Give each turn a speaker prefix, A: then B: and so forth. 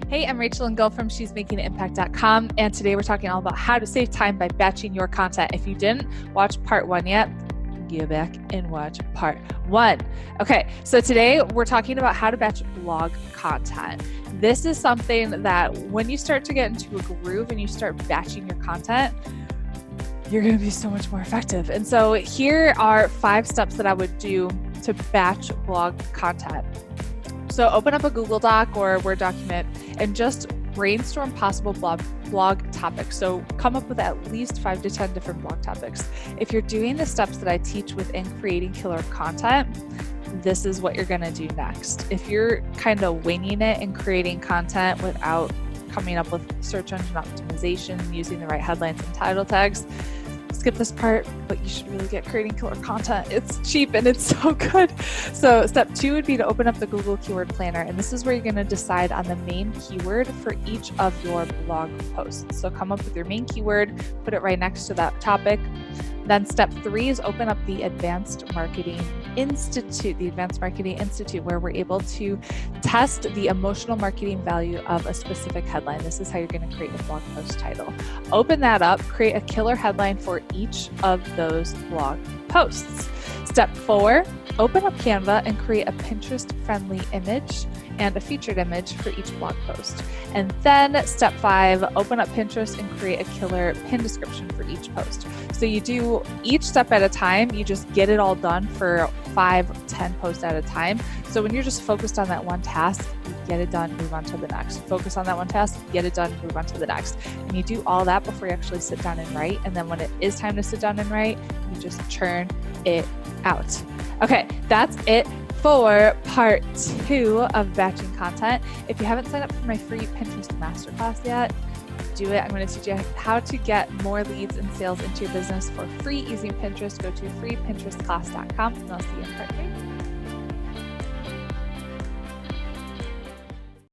A: Hey, I'm Rachel and Ngom from she'smakingimpact.com, and today we're talking all about how to save time by batching your content. If you didn't watch part 1 yet, go back and watch part 1. Okay, so today we're talking about how to batch blog content. This is something that when you start to get into a groove and you start batching your content, you're going to be so much more effective. And so here are 5 steps that I would do to batch blog content. So open up a Google Doc or a Word document and just brainstorm possible blog topics. So come up with at least 5 to 10 different blog topics. If you're doing the steps that I teach within creating killer content, this is what you're going to do next. If you're kind of winging it and creating content without coming up with search engine optimization, using the right headlines and title tags, skip this part, but you should really get creating killer content. It's cheap and it's so good. So step 2 would be to open up the Google Keyword Planner. And this is where you're going to decide on the main keyword for each of your blog posts. So come up with your main keyword, put it right next to that topic. Then step 3 is open up the Advanced Marketing Institute, where we're able to test the emotional marketing value of a specific headline. This is how you're going to create a blog post title. Open that up, create a killer headline for each of those blog posts. Step 4, open up Canva and create a Pinterest-friendly image and a featured image for each blog post. And then step 5, open up Pinterest and create a killer pin description for each post. So you do each step at a time, you just get it all done for 5, 10 posts at a time. So when you're just focused on that one task, you get it done, move on to the next. Focus on that one task, get it done, move on to the next. And you do all that before you actually sit down and write. And then when it is time to sit down and write, you just churn it out. Okay, that's it for part 2 of batching content. If you haven't signed up for my free Pinterest masterclass yet, do it. I'm going to teach you how to get more leads and sales into your business for free using Pinterest. Go to freepinterestclass.com and I'll see you in part 3.